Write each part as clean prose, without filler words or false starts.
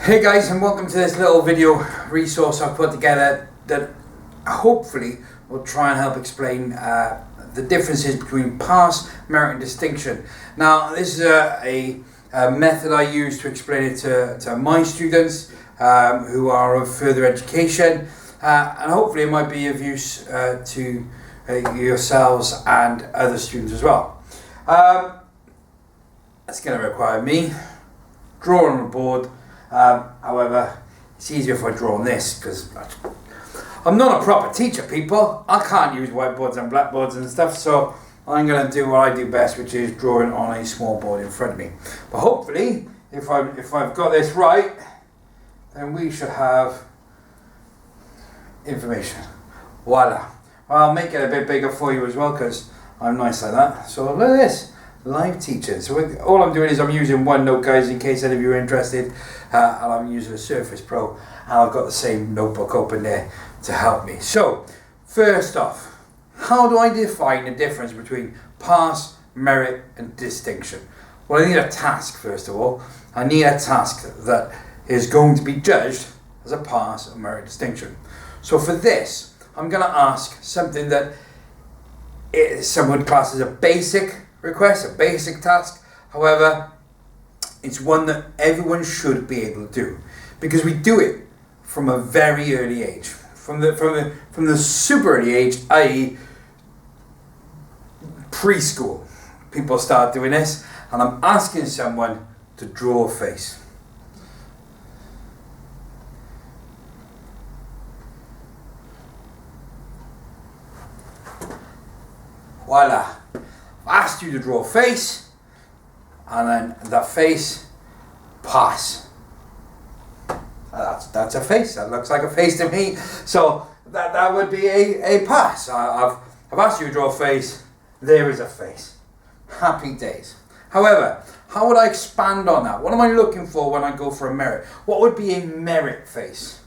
Hey guys, and welcome to this little video resource I've put together that hopefully will try and help explain the differences between pass, merit and distinction. Now this is a method I use to explain it to my students who are of further education, and hopefully it might be of use to yourselves and other students as well. It's going to require me drawing on the board. However, it's easier if I draw on this because I'm not a proper teacher, people. I can't use whiteboards and blackboards and stuff, so I'm going to do what I do best, which is drawing on a small board in front of me. But hopefully, if I've got this right, then we should have information. Voila. I'll make it a bit bigger for you as well because I'm nice like that. So look at this. Live teaching. So all I'm doing is I'm using OneNote, guys, in case any of you are interested, and I'm using a Surface Pro, and I've got the same notebook open there to help me. So first off, how do I define the difference between pass, merit and distinction? Well, I need a task first of all. I need a task that is going to be judged as a pass, or merit, distinction. So for this, I'm going to ask something that some would class as a basic request, a basic task. However, it's one that everyone should be able to do because we do it from a very early age, from the super early age, i.e. preschool. People start doing this, and I'm asking someone to draw a face. Voila. Asked you to draw a face, and then that face, pass. That's a face. That looks like a face to me. So that would be a pass. I've asked you to draw a face. There is a face. Happy days. However, how would I expand on that? What am I looking for when I go for a merit? What would be a merit face?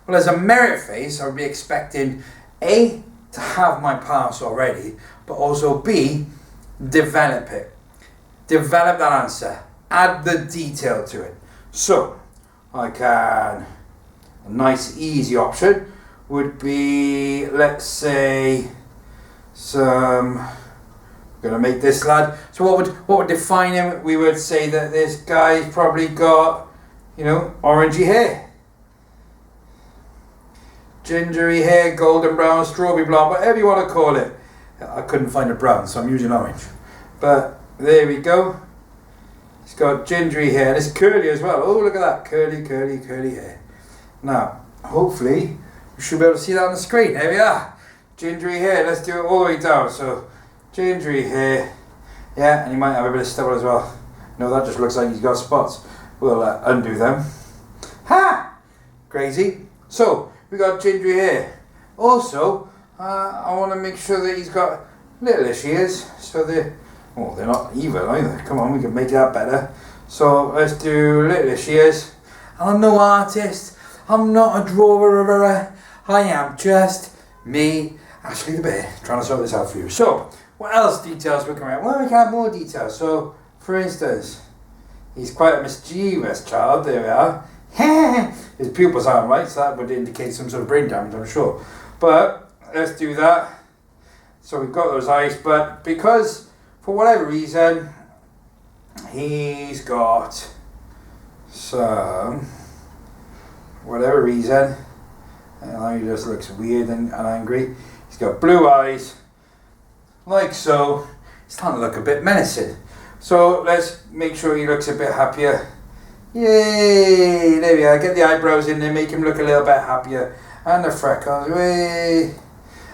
Well, as a merit face, I would be expecting A, to have my pass already, but also B, develop it. Develop that answer. Add the detail to it. So, a nice easy option would be, let's say, I'm gonna make this lad. So what would define him? We would say that this guy's probably got, orangey hair. Gingery hair, golden brown, strawberry blonde, whatever you want to call it. I couldn't find a brown, so I'm using orange. But there we go. It's got gingery hair. And it's curly as well. Oh, look at that. Curly, curly, curly hair. Now, hopefully, you should be able to see that on the screen. There we are. Gingery hair. Let's do it all the way down. So, gingery hair. Yeah, and he might have a bit of stubble as well. No, that just looks like he's got spots. We'll undo them. Ha! Crazy. So, we got gingery hair. Also, I want to make sure that he's got littleish ears, so they're not evil either. Come on, we can make that better. So let's do littleish ears. I'm no artist. I'm not a drawer. I am just me, Ashley the Bear, trying to sort this out for you. So, what else details we can add? Well, we can add more details. So, for instance, he's quite a mischievous child. There we are. His pupils aren't right, so that would indicate some sort of brain damage, I'm sure. But let's do that. So we've got those eyes, but because for whatever reason he's got some and he just looks weird and angry. He's got blue eyes, like so. He's starting to look a bit menacing. So let's make sure he looks a bit happier. Yay! There we are. Get the eyebrows in there, make him look a little bit happier. And the freckles. Way.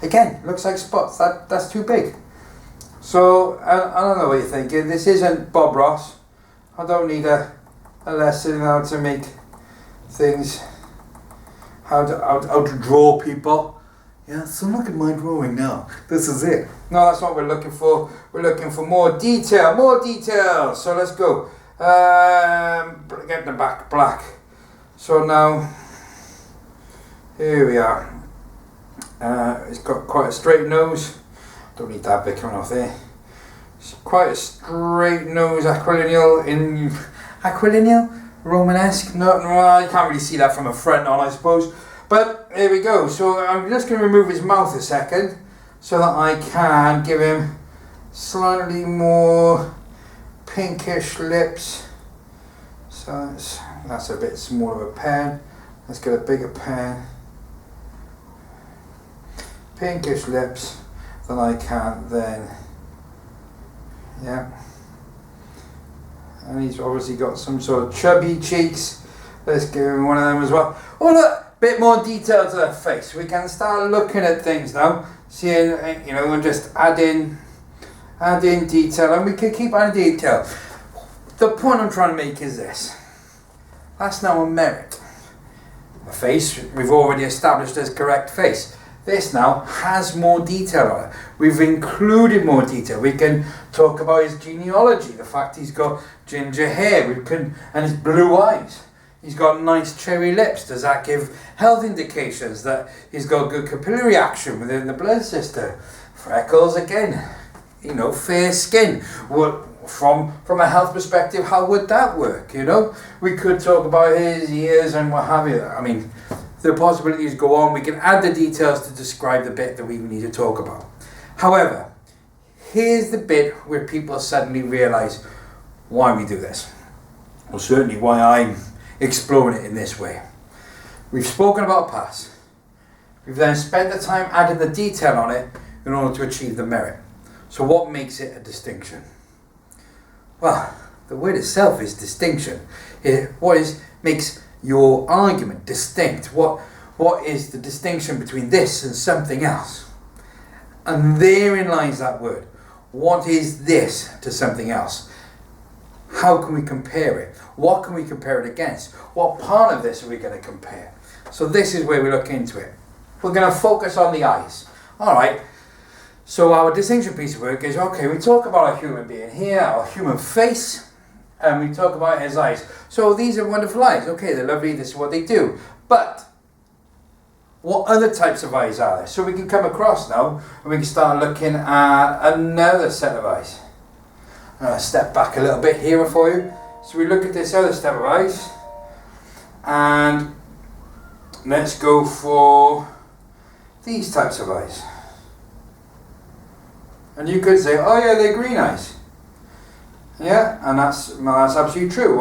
Again, looks like spots. That's too big. So I don't know what you're thinking. This isn't Bob Ross. I don't need a lesson how to make things, how to draw people. Yeah, so look at my drawing now. This is it. No, that's what we're looking for. We're looking for more detail. More detail. So let's go. Get the back black. So now, here we are. It's got quite a straight nose. Don't need that bit coming off there. It's quite a straight nose, aquilineal. Romanesque? No, you can't really see that from a front on, I suppose. But there we go. So I'm just going to remove his mouth a second so that I can give him slightly more pinkish lips. So that's a bit smaller of a pen. Let's get a bigger pen. Pinkish lips that I can then, yeah. And he's obviously got some sort of chubby cheeks. Let's give him one of them as well. Oh look, bit more detail to the face. We can start looking at things now, seeing, you know, and just add in detail, and we can keep adding detail. The point I'm trying to make is this. That's now a merit. A face we've already established as correct face. This now has more detail on it. We've included more detail. We can talk about his genealogy, the fact he's got ginger hair, and his blue eyes. He's got nice cherry lips. Does that give health indications that he's got good capillary action within the blood system? Freckles again, you know, fair skin. What from a health perspective, how would that work? You know, we could talk about his ears and what have you. I mean, the possibilities go on. We can add the details to describe the bit that we need to talk about. However, here's the bit where people suddenly realise why we do this. Well, certainly why I'm exploring it in this way. We've spoken about past. We've then spent the time adding the detail on it in order to achieve the merit. So what makes it a distinction? Well, the word itself is distinction. Makes your argument distinct? What is the distinction between this and something else? And therein lies that word. What is this to something else? How can we compare it? What can we compare it against? What part of this are we going to compare? So this is where we look into it. We're going to focus on the eyes. Alright, so our distinction piece of work is, okay, we talk about a human being here, our human face, and we talk about his eyes. So these are wonderful eyes. Okay, they're lovely, this is what they do. But what other types of eyes are there? So we can come across now, and we can start looking at another set of eyes. I'll step back a little bit here for you. So we look at this other set of eyes, and let's go for these types of eyes. And you could say, oh yeah, they're green eyes. Yeah, and that's absolutely true.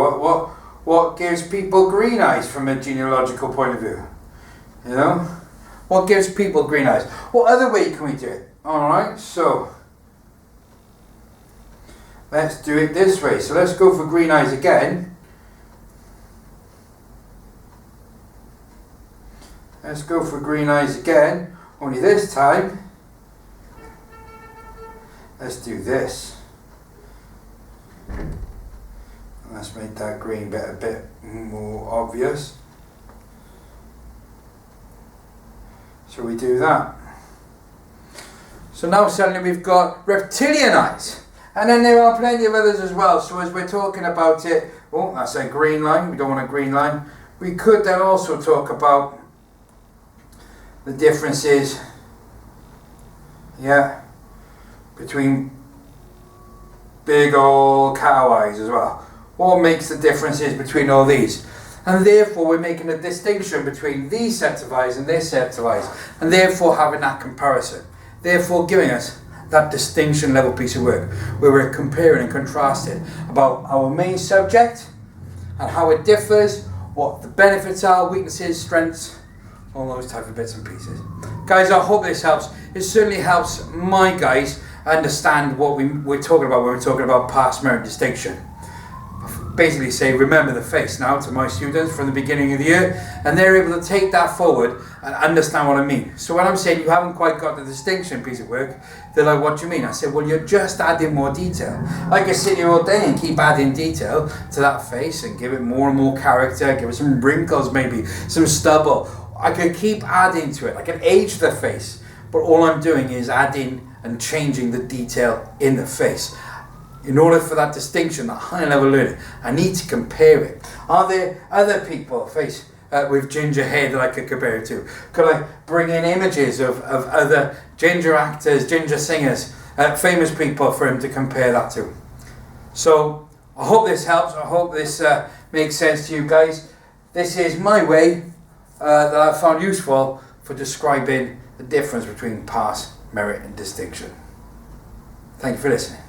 What gives people green eyes from a genealogical point of view? You know? What gives people green eyes? What other way can we do it? Alright, so let's do it this way. So let's go for green eyes again. Let's go for green eyes again. Only this time, let's do this. Let's make that green bit a bit more obvious. So we do that. So now suddenly we've got reptilian eyes. And then there are plenty of others as well. So as we're talking about it, oh, that's a green line. We don't want a green line. We could then also talk about the differences, yeah, between big old cow eyes as well. What makes the differences between all these? And therefore we're making a distinction between these sets of eyes and this set of eyes, and therefore having that comparison, therefore giving us that distinction level piece of work where we're comparing and contrasting about our main subject and how it differs, what the benefits are, weaknesses, strengths, all those type of bits and pieces. Guys, I hope this helps. It certainly helps my guys understand what we're talking about when we're talking about past merit distinction. Basically say, remember the face now to my students from the beginning of the year, and they're able to take that forward and understand what I mean. So when I'm saying you haven't quite got the distinction piece of work, they're like, what do you mean? I said, well, you're just adding more detail. I can sit here all day and keep adding detail to that face and give it more and more character, give it some wrinkles maybe, some stubble. I could keep adding to it. I can age the face, but all I'm doing is adding and changing the detail in the face. In order for that distinction, that high level learning, I need to compare it. Are there other people with ginger hair that I could compare it to? Could I bring in images of other ginger actors, ginger singers, famous people for him to compare that to? So I hope this helps. I hope this makes sense to you guys. This is my way that I found useful for describing the difference between pass, merit and distinction. Thank you for listening.